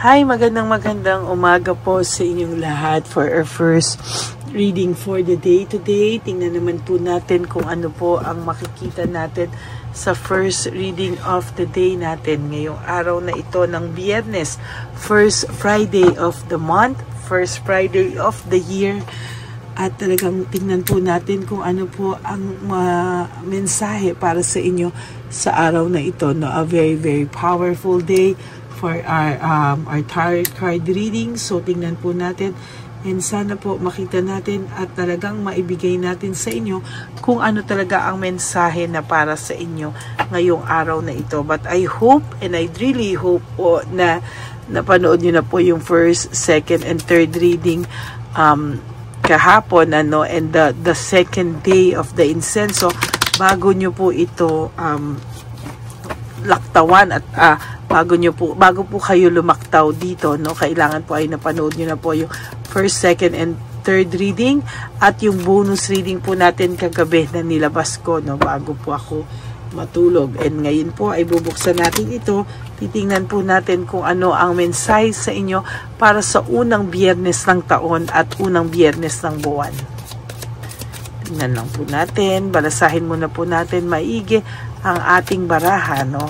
Hi, magandang umaga po sa inyong lahat for our first reading for the day today. Tingnan naman po natin kung ano po ang makikita natin sa first reading of the day natin ngayong araw na ito ng Biyernes, first Friday of the month, first Friday of the year. At talagang tingnan po natin kung ano po ang mensahe para sa inyo sa araw na ito. No? A very, very powerful day for our tarot card reading. So, tingnan po natin and sana po makita natin at talagang maibigay natin sa inyo kung ano talaga ang mensahe na para sa inyo ngayong araw na ito. But I hope and I really hope po na napanood nyo na po yung first, second, and third reading kahapon and the second day of the incenso bago nyo po ito laktawan at bago po kayo lumaktaw dito, no, kailangan po ay napanood nyo na po yung first, second, and third reading at yung bonus reading po natin kagabi na nilabas ko, no, bago po ako matulog. And ngayon po ay bubuksan natin ito. Titingnan po natin kung ano ang mensahe sa inyo para sa unang Biyernes ng taon at unang Biyernes ng buwan. Tingnan lang po natin, balasahin muna po natin maigi ang ating baraha, no.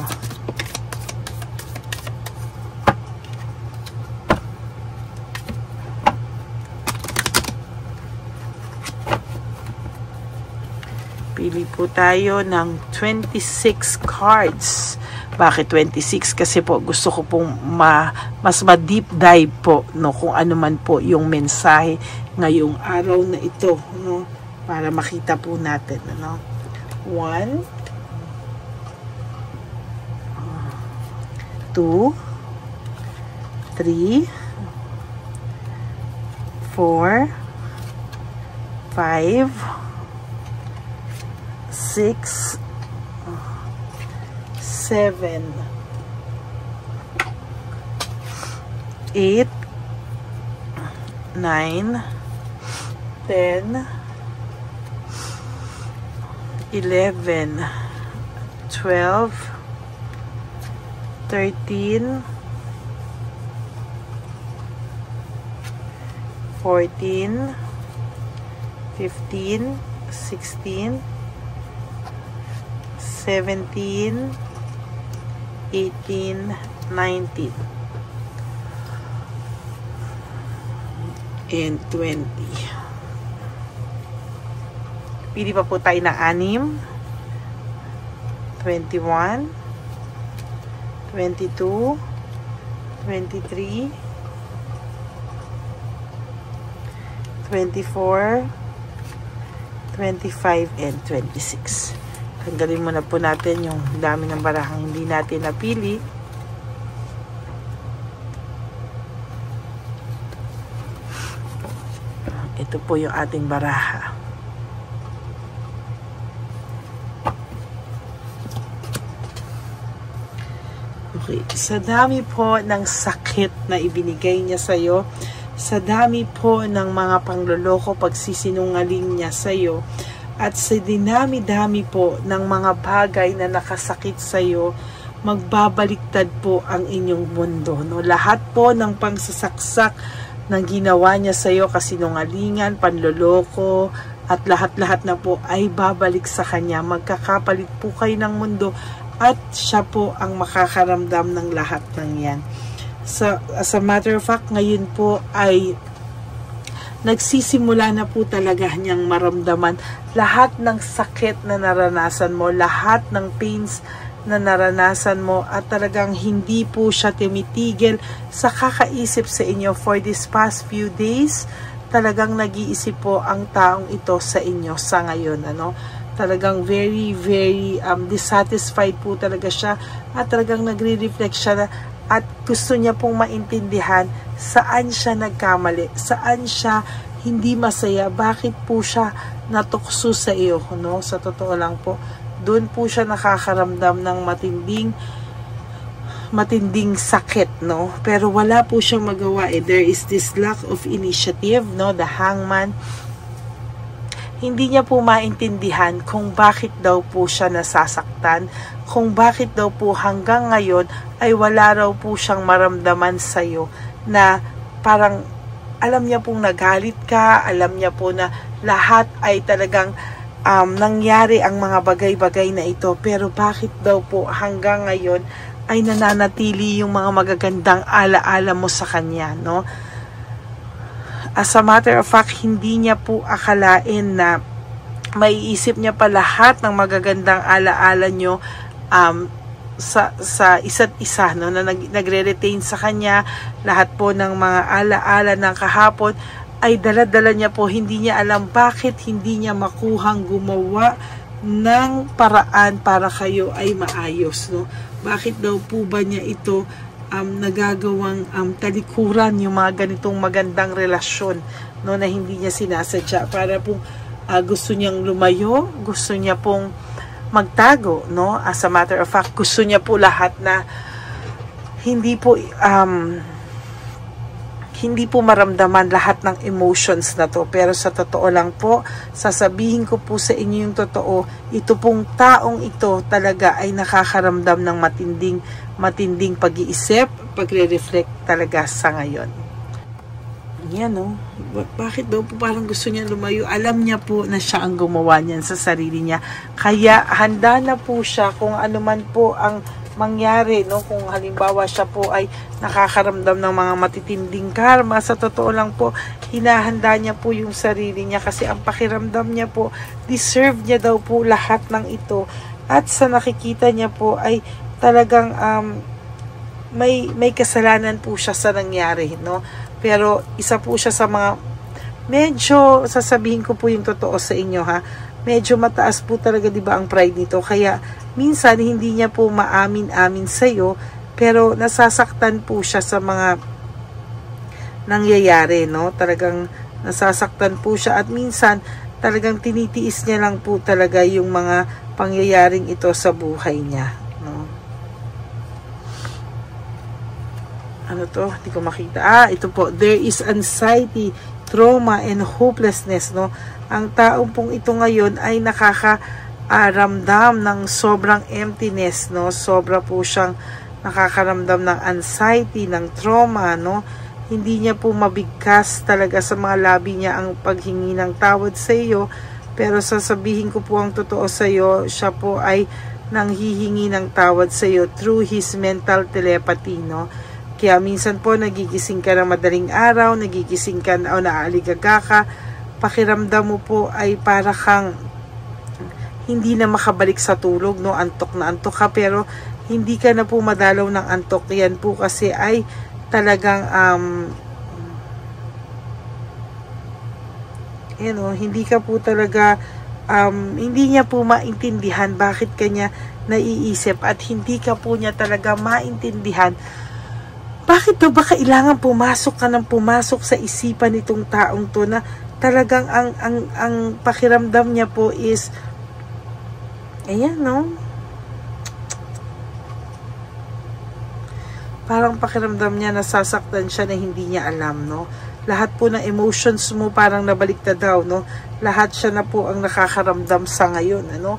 Pili po tayo ng 26 cards. Bakit 26? Kasi po gusto ko pong mas ma-deep dive po, no, kung ano man po yung mensahe ngayong araw na ito, no, para makita po natin, ano. 1, 2, 3, 4, 5, 6, 7, 8, 9, 10, 11, 12, 13, 14, 15, 16, 17, 18, 19, and 20. Pili pa po tayo ng 6, 21, 22, 23, 24, 25, and 26. Tanggalin muna po natin yung dami ng barahang hindi natin napili. Ito po yung ating baraha. Okay. Sa dami po ng sakit na ibinigay niya sa'yo, sa dami po ng mga pangloloko, pagsisinungaling niya sa'yo, at sa dinami-dami po ng mga bagay na nakasakit sa iyo, magbabaliktad po ang inyong mundo. No? Lahat po ng pangsasaksak ng ginawa niya sa iyo, kasinungalingan, panloloko, at lahat-lahat na po ay babalik sa kanya. Magkakapalit po kayo ng mundo at siya po ang makakaramdam ng lahat ng yan. So, as a matter of fact, ngayon po ay nagsisimula na po talaga niyang maramdaman lahat ng sakit na naranasan mo, lahat ng pains na naranasan mo, at talagang hindi po siya tumitigil sa kakaisip sa inyo for this past few days. Talagang nag-iisip po ang taong ito sa inyo sa ngayon, ano. Talagang very, very dissatisfied po talaga siya at talagang nagre-reflect siya at gusto niya pong maintindihan saan siya nagkamali, saan siya hindi masaya, bakit po siya natukso sa iyo, no? Sa totoo lang po, doon po siya nakakaramdam ng matinding sakit, no? Pero wala po siyang magawa. There is this lack of initiative, no? The Hangman. hindi niya po maintindihan kung bakit daw po siya nasasaktan, kung bakit daw po hanggang ngayon ay wala raw po siyang maramdaman sa'yo na parang alam niya pong nagalit ka, alam niya po na lahat ay talagang nangyari ang mga bagay-bagay na ito, pero bakit daw po hanggang ngayon ay nananatili yung mga magagandang alaala mo sa kanya, no? As a matter of fact, hindi niya po akalain na maiisip niya pa lahat ng magagandang alaala nyo sa isa't isa, no? Na nagre-retain sa kanya lahat po ng mga alaala ng kahapon ay dala-dala niya po. Hindi niya alam bakit hindi niya makuhang gumawa ng paraan para kayo ay maayos, no? Bakit daw po ba niya ito nagagawang talikuran yung mga ganitong magandang relasyon, no, na hindi niya sinasadya, para pong gusto niyang lumayo, gusto niya pong magtago, no? As a matter of fact, gusto niya po lahat na hindi po maramdaman lahat ng emotions na to. Pero sa totoo lang po, sasabihin ko po sa inyo yung totoo, ito pong taong ito talaga ay nakakaramdam ng matinding pag-iisip, pagre-reflect talaga sa ngayon. Yan, no? Bakit daw po parang gusto niya lumayo? Alam niya po na siya ang gumawa niyan sa sarili niya. Kaya handa na po siya kung ano man po ang mangyari, no? Kung halimbawa siya po ay nakakaramdam ng mga matitinding karma, sa totoo lang po, hinahanda niya po yung sarili niya, kasi ang pakiramdam niya po, deserve niya daw po lahat ng ito. At sa nakikita niya po ay talagang may kasalanan po siya sa nangyari, no? Pero isa po siya sa mga, medyo sasabihin ko po yung totoo sa inyo, ha, medyo mataas po talaga, di ba, ang pride nito. Kaya minsan hindi niya po maamin-amin sa'yo, pero nasasaktan po siya sa mga nangyayari, no? Talagang nasasaktan po siya, at minsan talagang tinitiis niya lang po talaga yung mga pangyayaring ito sa buhay niya, no? Ano to? Hindi ko makita. Ito po. There is anxiety, trauma, and hopelessness, no? Ang taong pong ito ngayon ay nakakaramdam ng sobrang emptiness, no? Sobra po siyang nakakaramdam ng anxiety, ng trauma, no? Hindi niya po mabigkas talaga sa mga labi niya ang paghingi ng tawad sa iyo. Pero sasabihin ko po ang totoo sa iyo, siya po ay nanghihingi ng tawad sa iyo through his mental telepathy, no? Kaya minsan po nagigising ka ng madaling araw, nagigising ka o naaaligaga ka, pakiramdam mo po ay para kang hindi na makabalik sa tulog, no? Antok na antok ka, pero hindi ka na po madalaw ng antok. Yan po kasi ay talagang hindi ka po talaga hindi niya po maintindihan bakit kanya naiisip, at hindi ka po niya talaga maintindihan bakit daw ba kailangan pumasok ka ng pumasok sa isipan nitong taong to, na talagang ang pakiramdam niya po is ayan, no? Parang pakiramdam niya nasasaktan siya na hindi niya alam, no? Lahat po ng emotions mo parang nabaliktad daw, no? Lahat siya na po ang nakakaramdam sa ngayon, ano?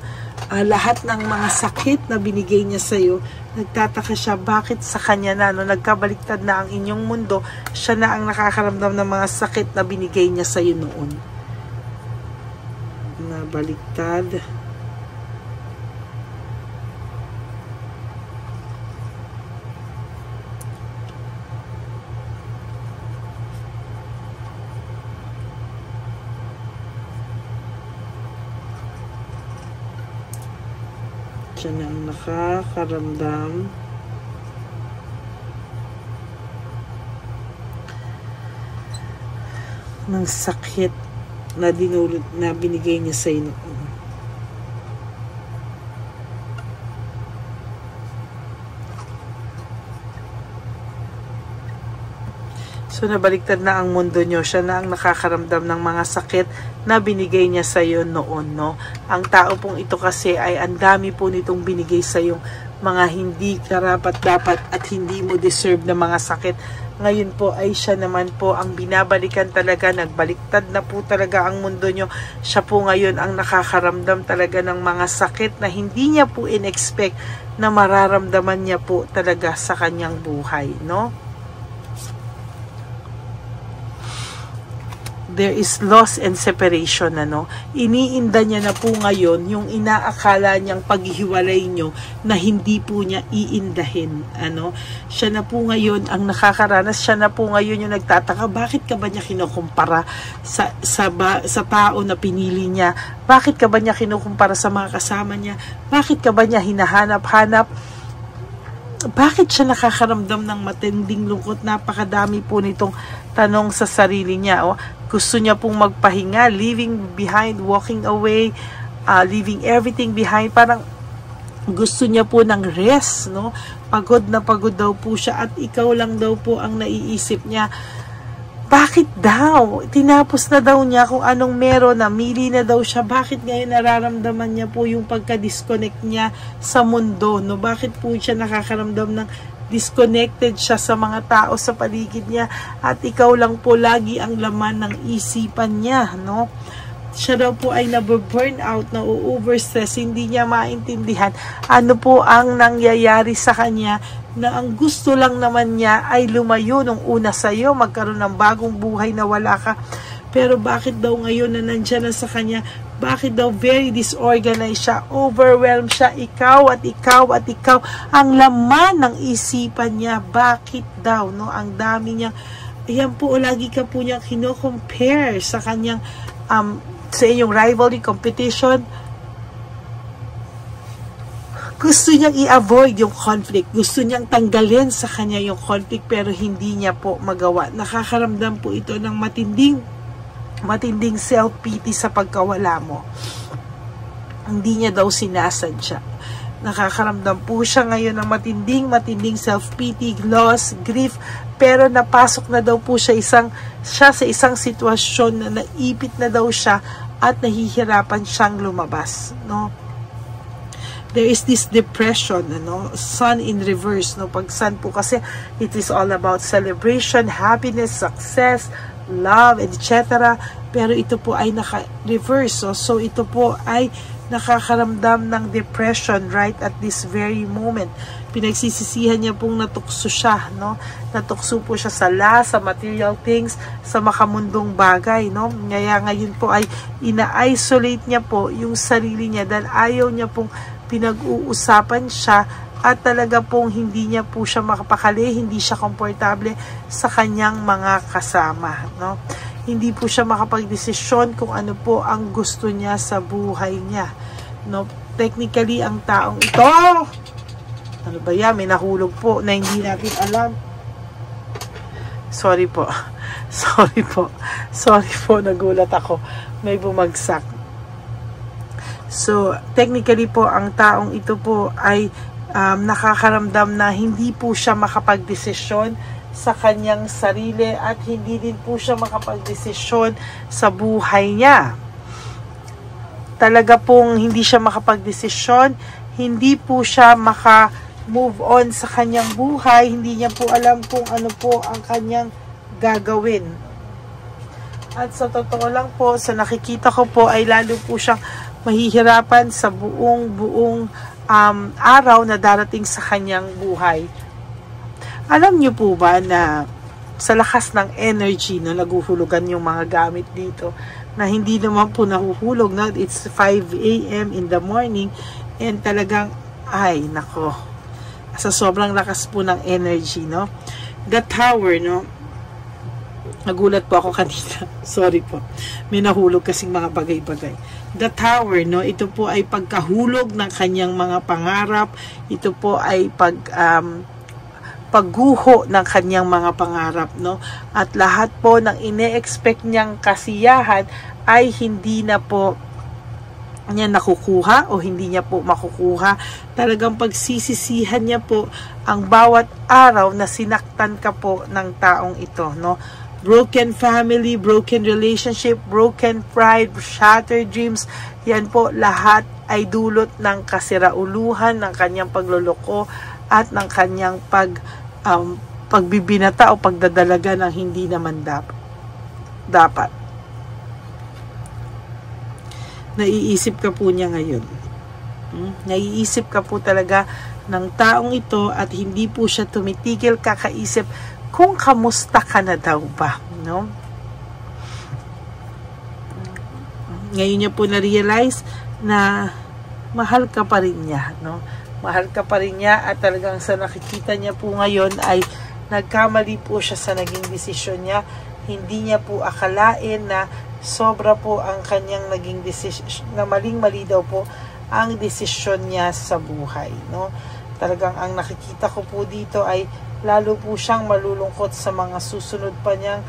Lahat ng mga sakit na binigay niya sa iyo, nagtataka siya bakit sa kanya na, no? Nagkabaliktad na ang inyong mundo, siya na ang nakakaramdam ng mga sakit na binigay niya sa iyo noon. Nabaliktad. Siya na ang nakakaramdam ng sakit na dinulot na binigay niya sa iyo. So, nabaliktad na ang mundo nyo. Siya na ang nakakaramdam ng mga sakit na binigay niya sa iyo noon, no? Ang tao pong ito kasi ay ang dami po nitong binigay sa iyo, mga hindi karapat-dapat at hindi mo deserve na mga sakit Ngayon po ay siya naman po ang binabalikan talaga, nagbaliktad na po talaga ang mundo nyo. Siya po ngayon ang nakakaramdam talaga ng mga sakit na hindi niya po in-expect na mararamdaman niya po talaga sa kanyang buhay, no? There is loss and separation, ano. Iniinda niya na po ngayon yung inaakala niyang paghihiwalay nyo na hindi po niya iindahin, ano. Siya na po ngayon ang nakakaranas, siya na po ngayon yung nagtataka, bakit ka ba niya kinukumpara sa tao na pinili niya? Bakit ka ba niya kinukumpara sa mga kasama niya? Bakit ka ba niya hinahanap-hanap? Bakit siya nakakaramdam ng matinding lungkot? Napakadami po nitong tanong sa sarili niya. Oh. Gusto niya pong magpahinga, leaving behind, walking away, leaving everything behind. Parang gusto niya po ng rest, no? Pagod na pagod daw po siya at ikaw lang daw po ang naiisip niya. Bakit daw? Tinapos na daw niya kung anong meron, namili na daw siya. Bakit ngayon nararamdaman niya po yung pagka-disconnect niya sa mundo, no? Bakit po siya nakakaramdam ng disconnected siya sa mga tao sa paligid niya at ikaw lang po lagi ang laman ng isipan niya, no? Siya daw po ay nababurn out, na overstress, hindi niya maintindihan ano po ang nangyayari sa kanya, na ang gusto lang naman niya ay lumayo nung una sa iyo, magkaroon ng bagong buhay na wala ka. Pero bakit daw ngayon na nandiyan na sa kanya, bakit daw very disorganized siya, overwhelmed siya, ikaw at ikaw at ikaw, ang laman ng isipan niya, bakit daw, no? Ang dami niyang, ayan po, lagi ka po niyang kino-compare sa kanyang, sa inyong rivalry, competition. Gusto niyang i-avoid yung conflict, gusto niyang tanggalin sa kanya yung conflict, pero hindi niya po magawa. Nakakaramdam po ito ng matinding self-pity sa pagkawala mo. Hindi niya daw sinasadya. Nakakaramdam po siya ngayon ng matinding self-pity, loss, grief, pero napasok na daw po siya sa isang sitwasyon na naipit na daw siya at nahihirapan siyang lumabas, no? There is this depression, ano, sun in reverse, no? Pag sun po kasi, it is all about celebration, happiness, success, love, etc. Pero ito po ay naka-reverse. So ito po ay nakakaramdam ng depression right at this very moment. Pinagsisisihan niya pong natukso siya, no? Natukso po siya sa material things, sa makamundong bagay, no? Kaya ngayon po ay ina-isolate niya po yung sarili niya dahil ayaw niya pong pinag-uusapan siya at talaga pong hindi niya po siya makapakali, hindi siya komportable sa kanyang mga kasama, no? Hindi po siya makapagdesisyon kung ano po ang gusto niya sa buhay niya, no? Technically, ang taong ito, ano ba yan? May nahulog po na hindi natin alam. Sorry po. Sorry po, nagulat ako. May bumagsak. So, technically po, ang taong ito po ay nakakaramdam na hindi po siya makapagdesisyon sa kanyang sarili at hindi din po siya makapagdesisyon sa buhay niya. Talaga pong hindi siya makapagdesisyon, hindi po siya maka-move on sa kanyang buhay, hindi niya po alam kung ano po ang kanyang gagawin. At sa totoo lang po, sa nakikita ko po ay lalo po siyang mahihirapan sa buong araw na darating sa kanyang buhay. Alam niyo po ba na sa lakas ng energy na naguhulugan yung mga gamit dito, na hindi naman po nahuhulog, na it's 5 a.m. in the morning, and talagang, ay, nako, sa sobrang lakas po ng energy, no? The tower, no? Nagulat po ako kanina. Sorry po. May nahulog kasing mga bagay-bagay. The tower, no? Ito po ay pagkahulog ng kanyang mga pangarap. Ito po ay pagguho ng kanyang mga pangarap, no? At lahat po ng ine-expect niyang kasiyahan ay hindi na po niya nakukuha o hindi niya po makukuha. Talagang pagsisisihan niya po ang bawat araw na sinaktan ka po ng taong ito, no? Broken family, broken relationship, broken pride, shattered dreams, yan po lahat ay dulot ng kasirauluhan, ng kanyang pagluloko at ng kanyang pagbibinata o pagdadalaga ng hindi naman dapat. Naiisip ka po niya ngayon. Naiisip ka po talaga ng taong ito at hindi po siya tumitigil kakaisip kung kamusta ka na daw ba, no? Ngayon niya po na-realize na mahal ka pa rin niya, no? Mahal ka pa rin niya at talagang sa nakikita niya po ngayon ay nagkamali po siya sa naging desisyon niya. Hindi niya po akalain na sobra po ang kanyang naging desisyon, na maling-mali daw po ang desisyon niya sa buhay, no? Talagang ang nakikita ko po dito ay lalo po siyang malulungkot sa mga susunod pa niyang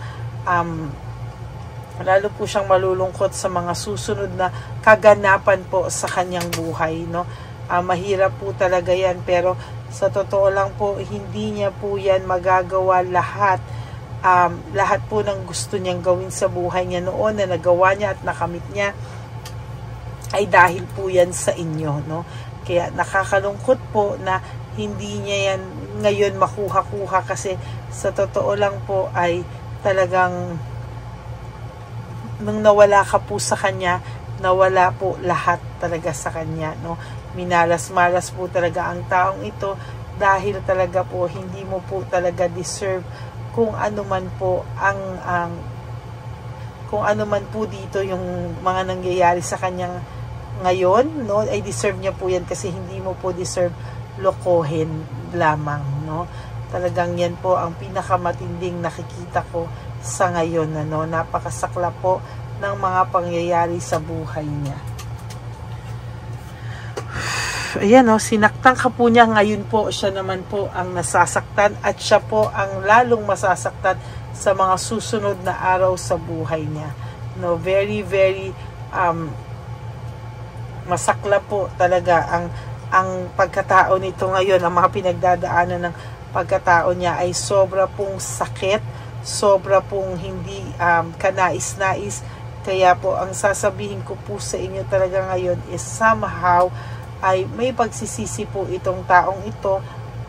lalo po siyang malulungkot sa mga susunod na kaganapan po sa kanyang buhay, no? Mahirap po talaga yan, pero sa totoo lang po, hindi niya po yan magagawa lahat. Lahat po ng gusto niyang gawin sa buhay niya noon na nagawa niya at nakamit niya ay dahil po yan sa inyo, no? Kaya nakakalungkot po na hindi niya yan ngayon makuha-kuha, kasi sa totoo lang po ay talagang nung nawala ka po sa kanya, nawala po lahat talaga sa kanya, no? Minalas-malas po talaga ang taong ito dahil talaga po hindi mo po talaga deserve kung ano man po kung ano man po dito yung mga nangyayari sa kanya ngayon, no? Ay deserve niya po yan, kasi hindi mo po deserve lokohin lamang, no? Talagang yan po ang pinakamatinding nakikita ko sa ngayon, ano? Napakasakla po ng mga pangyayari sa buhay niya. Ayan, no? Sinaktan ka po niya, ngayon po siya naman po ang nasasaktan at siya po ang lalong masasaktan sa mga susunod na araw sa buhay niya, no? Very, very masakla po talaga ang pagkatao nito ngayon. Ang mga pinagdadaanan ng pagkatao niya ay sobra pong sakit, sobra pong hindi kanais-nais. Kaya po ang sasabihin ko po sa inyo talaga ngayon is somehow ay may pagsisisi po itong taong ito,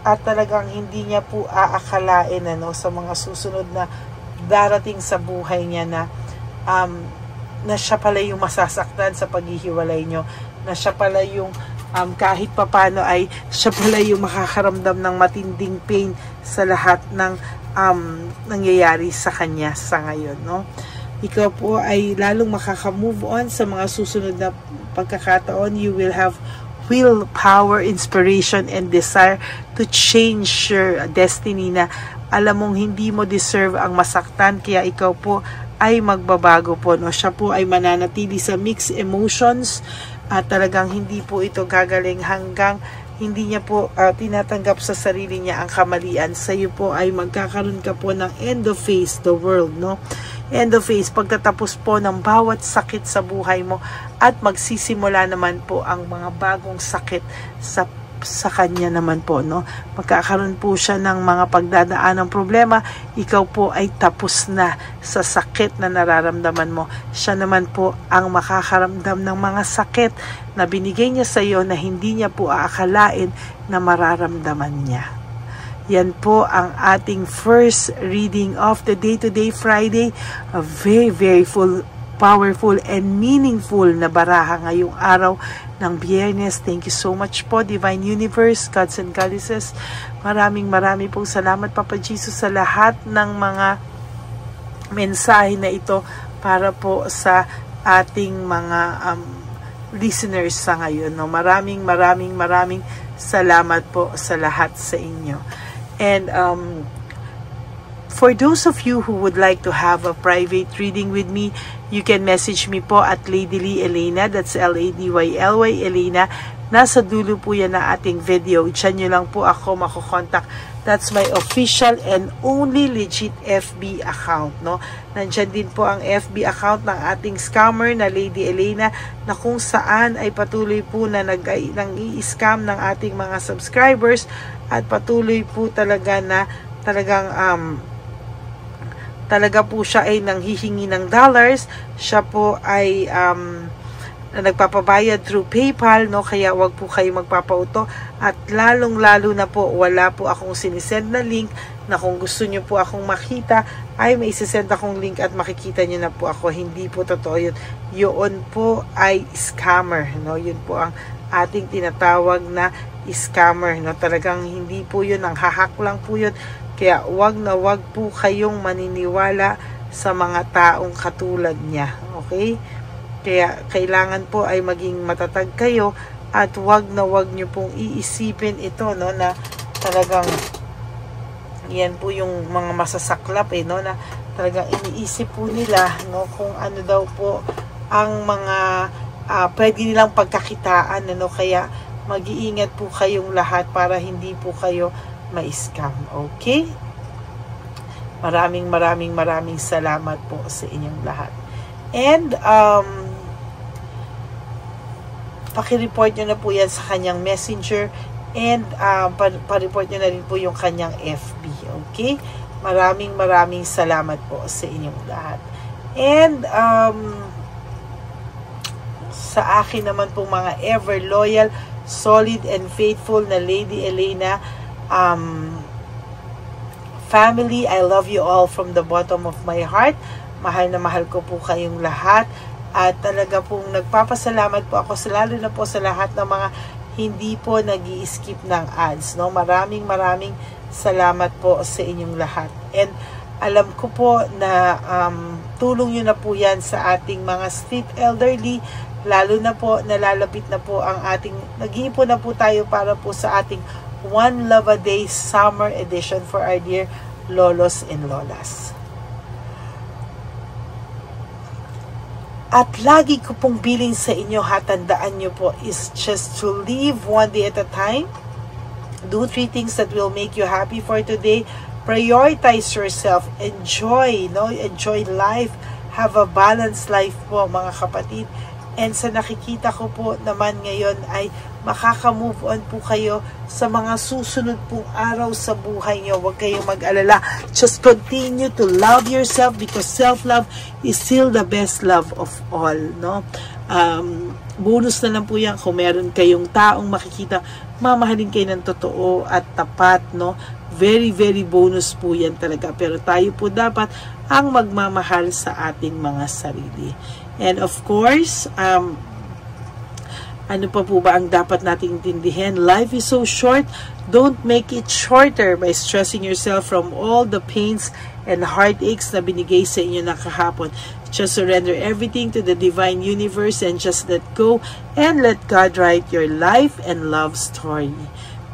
at talagang hindi niya po aakalain, ano, sa mga susunod na darating sa buhay niya na siya pala yung masasaktan sa paghihiwalay nyo, na siya pala yung kahit papano ay siya pala yung makakaramdam ng matinding pain sa lahat ng nangyayari sa kanya sa ngayon, no? Ikaw po ay lalong makaka-move on sa mga susunod na pagkakataon. You will have will, power, inspiration, and desire to change your destiny, na alam mong hindi mo deserve ang masaktan, kaya ikaw po ay magbabago po, no? Siya po ay mananatili sa mixed emotions at talagang hindi po ito gagaling hanggang hindi niya po tinatanggap sa sarili niya ang kamalian. Sa iyo po ay magkakaroon ka po ng end of phase, the world, no? End of phase, pagtatapos po ng bawat sakit sa buhay mo, at magsisimula naman po ang mga bagong sakit sa kanya naman po, no? Magkakaroon po siya ng mga pagdadaan ng problema. Ikaw po ay tapos na sa sakit na nararamdaman mo. Siya naman po ang makakaramdam ng mga sakit na binigay niya sa iyo na hindi niya po aakalain na mararamdaman niya. Yan po ang ating first reading of the day today, Friday. A very, very full, powerful and meaningful na baraha ngayong araw ng Biyernes. Thank you so much po, Divine Universe, Gods and Goddesses. Maraming pong salamat, Papa Jesus, sa lahat ng mga mensahe na ito para po sa ating mga listeners sa ngayon, no? Maraming salamat po sa lahat sa inyo. And for those of you who would like to have a private reading with me, you can message me po at Lady Lee Elena. That's Ladyly Elena. Nasa dulo po yan na ating video. Diyan nyo lang po ako makokontak. That's my official and only legit FB account, no? Nandyan din po ang FB account ng ating scammer na Lady Elena, na kung saan ay patuloy po na nang-i-scam ng ating mga subscribers, at patuloy po talaga na talaga po siya ay nanghihingi ng dollars. Siya po ay nagpapabayad through PayPal, no? Kaya wag po kayo magpapauto, at lalong-lalo na po wala po akong sinisend na link na kung gusto nyo po akong makita, ay may isasend akong link at makikita nyo na po ako. Hindi po totoo yun. Yun po ay scammer, no? Yun po ang ating tinatawag na scammer, no? Talagang hindi po yun, ang hahak lang po yun. Kaya wag na wag po kayong maniniwala sa mga taong katulad niya, okay? Kaya kailangan po ay maging matatag kayo at wag na wag nyo pong iisipin ito, no, na talagang yan po yung mga masasaklap, no, na talagang iniisip po nila, no, kung ano daw po ang mga pwede nilang pagkakitaan, no. Kaya mag-iingat po kayong lahat para hindi po kayo ma-scam, okay? Maraming salamat po sa inyong lahat. And paki-report nyo na po yan sa kanyang messenger, and pa-report nyo na rin po yung kanyang FB, okay? Maraming salamat po sa inyong lahat. And sa akin naman po mga ever loyal, solid and faithful na Lady Elena family, I love you all from the bottom of my heart. Mahal na mahal ko po kayong lahat. At talaga pong nagpapasalamat po ako, lalo na po sa lahat ng mga hindi po nag-i-skip ng ads, no? Maraming salamat po sa inyong lahat. And alam ko po na tulong nyo na po yan sa ating mga street elderly, lalo na po nalalapit na po ang ating, nag-iipon na po tayo para po sa ating One Love a Day Summer Edition for our dear lolos and lolas. At lagi ko pong bilin sa inyo, tandaan nyo po, is just to live one day at a time. Do 3 things that will make you happy for today. Prioritize yourself. Enjoy, no? Enjoy life. Have a balanced life po, mga kapatid. And sa nakikita ko po naman ngayon ay makaka-move on po kayo sa mga susunod pong araw sa buhay nyo. Huwag kayong mag-alala. Just continue to love yourself because self-love is still the best love of all, no? Bonus na lang po yan kung meron kayong taong makikita, mamahalin kayo ng totoo at tapat, no? Very bonus po yan talaga. Pero tayo po dapat ang magmamahal sa ating mga sarili. And of course, ano pa po ba ang dapat nating intindihin? Life is so short. Don't make it shorter by stressing yourself from all the pains and heartaches na binigay sa inyo na kahapon. Just surrender everything to the divine universe and just let go and let God write your life and love story.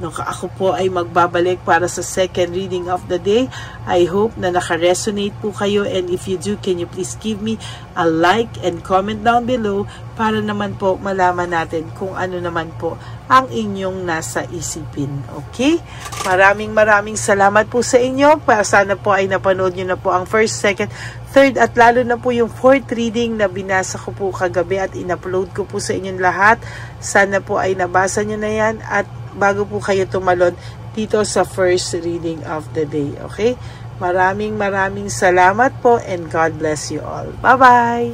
No, ako po ay magbabalik para sa second reading of the day. I hope na naka-resonate po kayo, and if you do, can you please give me a like and comment down below para naman po malaman natin kung ano naman po ang inyong nasa isipin. Okay? Maraming salamat po sa inyo. Sana po ay napanood nyo na po ang first, second, third at lalo na po yung fourth reading na binasa ko po kagabi at in-upload ko po sa inyong lahat. Sana po ay nabasa nyo na yan at bago po kayo tumalon dito sa first reading of the day. Okay? Maraming salamat po and God bless you all. Bye-bye!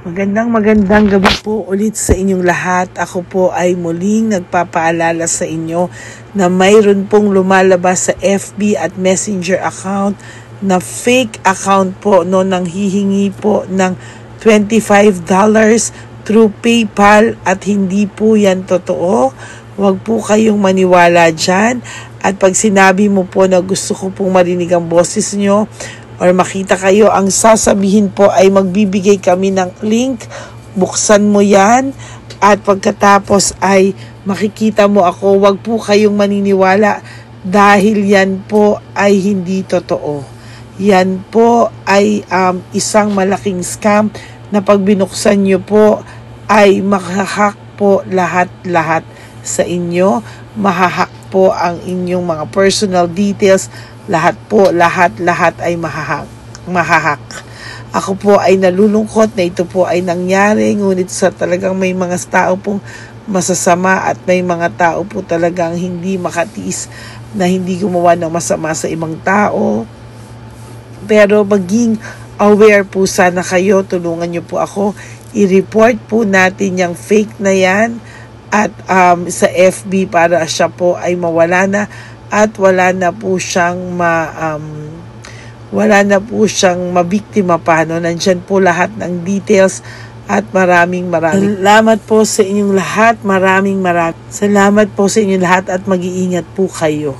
Magandang gabi po ulit sa inyong lahat. Ako po ay muling nagpapaalala sa inyo na mayroon pong lumalabas sa FB at Messenger account na fake account po, no, nang hihingi po ng $25 through PayPal at hindi po yan totoo. Huwag po kayong maniwala dyan. At pag sinabi mo po na gusto ko pong marinig ang boses nyo or makita kayo, ang sasabihin po ay magbibigay kami ng link. Buksan mo yan at pagkatapos ay makikita mo ako. Huwag po kayong maniniwala dahil yan po ay hindi totoo. Yan po ay isang malaking scam na pag binuksan nyo po ay mahahack po lahat sa inyo. Mahahack po ang inyong mga personal details. Lahat ay mahahack. Ako po ay nalulungkot na ito po ay nangyari, ngunit sa talagang may mga tao pong masasama at may mga tao po talagang hindi makatiis na hindi gumawa ng masama sa ibang tao. Pero maging aware po sana kayo, tulungan nyo po ako, i-report po natin yung fake na yan at sa FB para siya po ay mawala na at wala na po siyang mabiktima pa. No? Nandyan po lahat ng details at maraming salamat po sa inyong lahat. Maraming salamat po sa inyong lahat at mag-iingat po kayo.